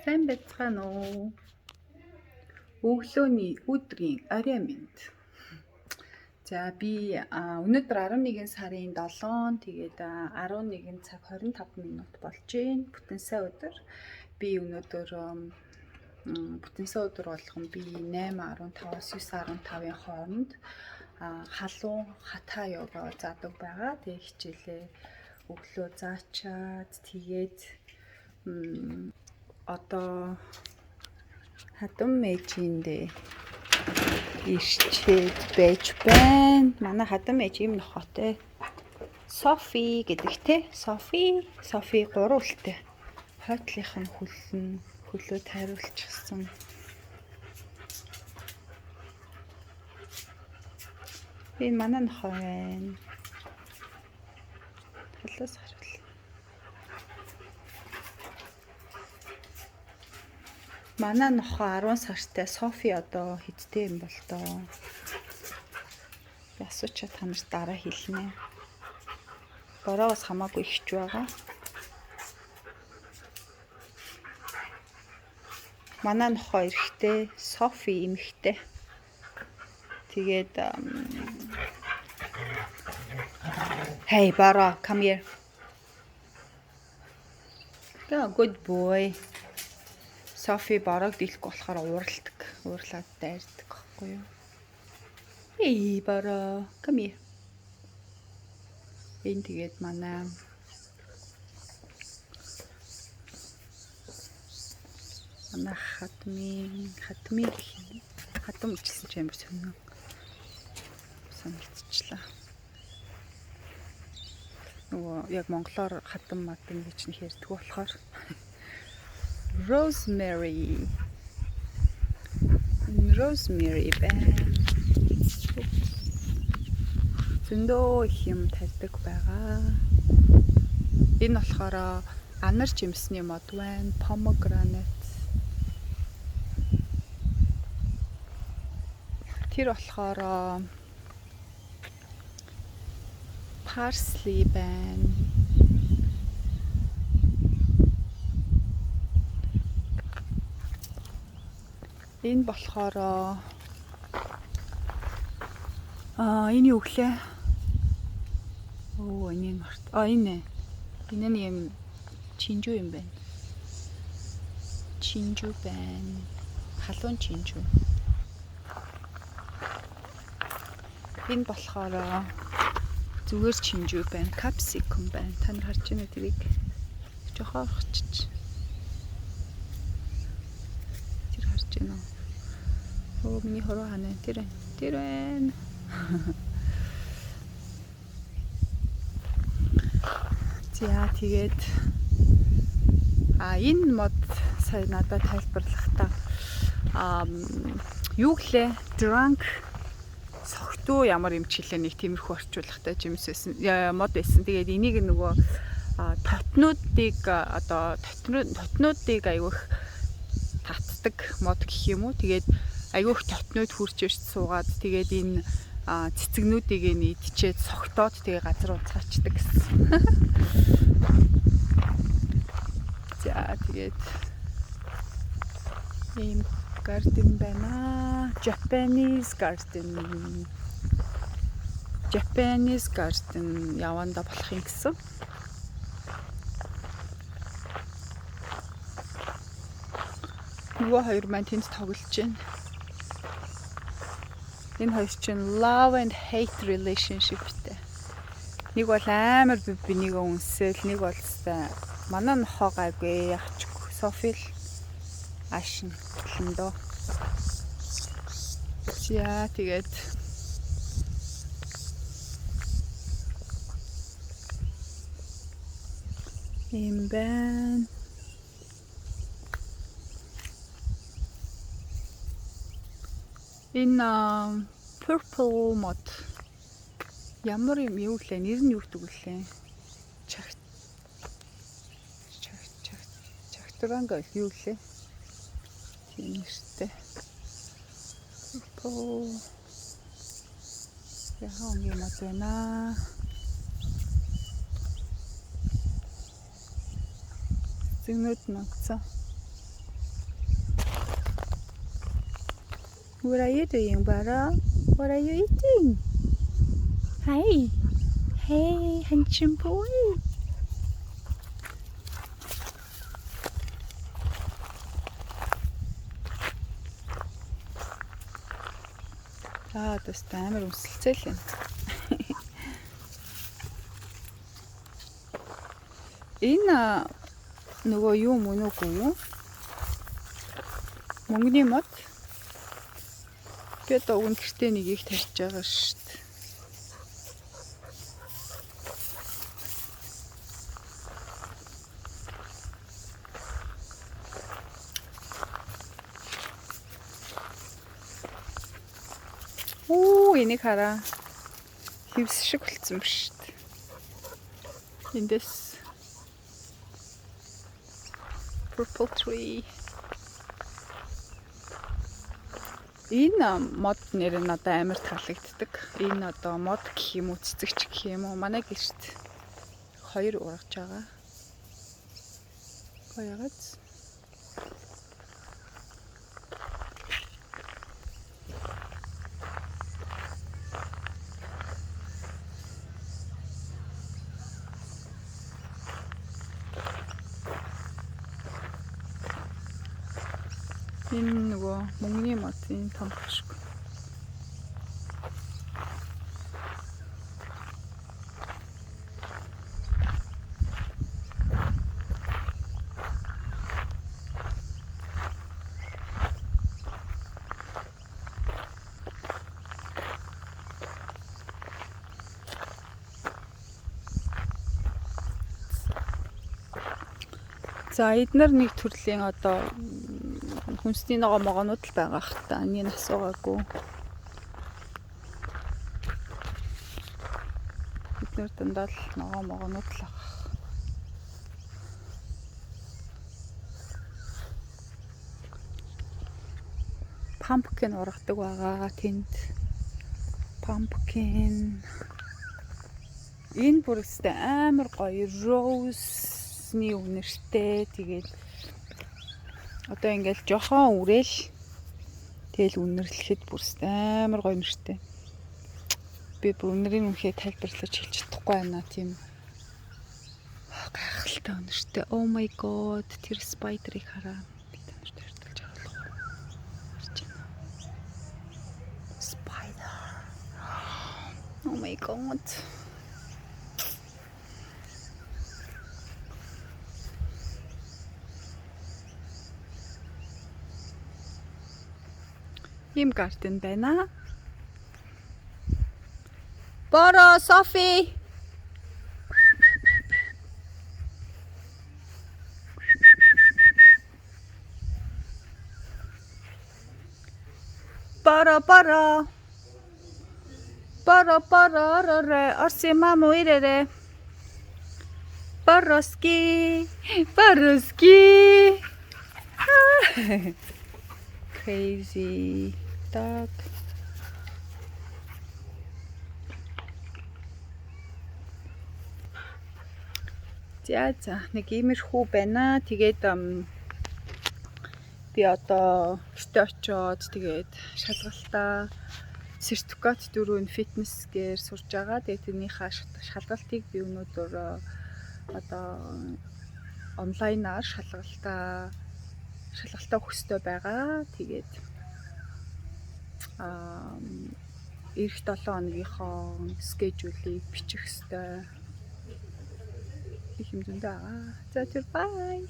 Сайн байцгаана уу? Өглөөний өдрийн орой минь. За би өнөөдөр 11 сарын 7 тэгээд 11 цаг 25 минут болж байна. Бүтэн сая өдөр. Би өнөөдөр бүтэн сая өдөр болгон би 8:15-аас 9:15-ын хооронд халуун хата йога заадаг байгаа. Тэгээд хичээлээ өглөө заачаад тэгээд одоо хатан мэжиндээ ирчээд байж байна. Манай хатан мэж юм нохотой. Софи гэдэг те. Софи 3 үлтэй. Хойтлынх нь хөлөө тайруулчихсан. Энэ манай нохоо байна. Халуус харуул. Манай нохоо 10 сартай. Софи одоо хэдтэй юм бол доо. Би асуучаад та нарт дараа хэлнэ. Бороогоос хамаагүй ихч байгаа. Манай нохоо эрэгтэй, Софи эмэгтэй. Тэгээд Hey Bora, come here. Yeah, good boy. Софи Борог дийлэхгүй болохоор уурладаг. Уурлаад дайрдаг байхгүй юу? Hey Bora, come here. Энэ тэгээд манай хатмын хатам үчилсэн ч амар сонирхолтой. Нөгөө яг монголоор хатам гэж нэг ярьдаг болохоор Rosemary байна. Зөндөө их юм тарьдаг байгаа. Энэ болохоор анар жимсний мод байна. Pomegranate. Тэр болохоор parsley байна. Энэ болохоор энэ юу гэлээ? Энийг март. Энэ нь юм чинжүү юм байна. Чинжүү байна. Халуун чинжүү. Энэ болохоор зүгээр чинжүү байна. Capsicum байна. Та нар харж байна уу тэрийг? Жохоо хчиж. Тэр харж байна уу? Миний хороо хана тэр байна. За тэгээд энэ мод сая надад тайлбарлахдаа юу гэлээ? Drunk согтуу ямар юм чилээ нэг тиймэрхүү орчуулгатай жимс байсан. Мод байсан. Тэгээд энийг нөгөө тотнуудыг аявуух татдаг мод гэх юм уу. Тэгээд аявуух тотнууд хурж ирж суугаад тэгээд энэ цэцэгнүүдийг идчихэд согтоод тэгээ газар унцаачдаг гэсэн. За тэгээд ийм гарден байна. Japanese garden яванда болох юм гэсэн. Нөгөө хоёр маань тэнд тоглож байна. Энэ хоёр чинь love and hate relationshipтэй. Нэг бол амар бинийг үнсэл, нэг бол манай нохоо гайгүй яачихгүй. Софи л ашин гэлэндөө. За тэгээд юм байна. Энэ purple mod ямар юм юу лээ? Нэр нь юу гэдэг лээ? Чагтранга юу лээ? Тийм нэртэй. Purple яхаа юм байна. Зэгнүүд ногцоо. What are you doing, Bara? What are you eating? Hey, hey, handsome boy. Tas амар өсөлцөөл юм. Энэ нөгөө юу мөн үгүй юу? Мөнгөний мод. Би одоо уг нь гэртээ нэг их тарьж байгаа шүү дээ. Энийг хараа. Хевс шиг болцсон биш үү? Эндээс purple tree. Энэ мод нэр нь одоо амар таалагддаг. Энэ одоо мод гэх юм уу, цэцэгч гэх юм уу? Манай гэрт 2 ургаж байгаа. Гоёгац. Энэ нөгөө мөнгөний модын том бошгүй. За эднэр нэг төрлийн одоо хүнсний могоонууд л байгаа хта. Энийг асуугаагүй. Эднэр дандаа л могоонууд л байгаа. Pumpkin ургадаг байгаа тэнд. Pumpkin. Энэ бүр өстэй амар гоё rose-ны үнэртэй. Тэгээд одоо ингээл жохон үрээл тэгэл үнэрлэхэд бүр амар гоё нэртэй. Би бүр үнэрийн үнхээ тайлбарлаж хэлж чадахгүй байна. Тийм гайхалтай үнэртэй. Oh my god, тэр спайдерыг хараа. Би танарт ярьдалж байгаа л. Харж байна. Spider. Oh my god. Ийм гарден байна. Боро, Софи. Боро. Орси маму ирэре. Бороски. Crazy dog. За нэг иймэрхүү байна. Тэгээд би одоо гэртээ очиод тэгээд шалгалтаа сертификат 4 фитнес гээр сурж байгаа. Тэгээд тэрнийхээ шалгалтыг би өнөөдөр одоо онлайнаар шалгалтаа өгөхтэй байгаа. Тэгээд эх 7 хоногийнхоо скежүүлийг бичих ёстой. Их юм зөндөө байгаа. За тэр бай.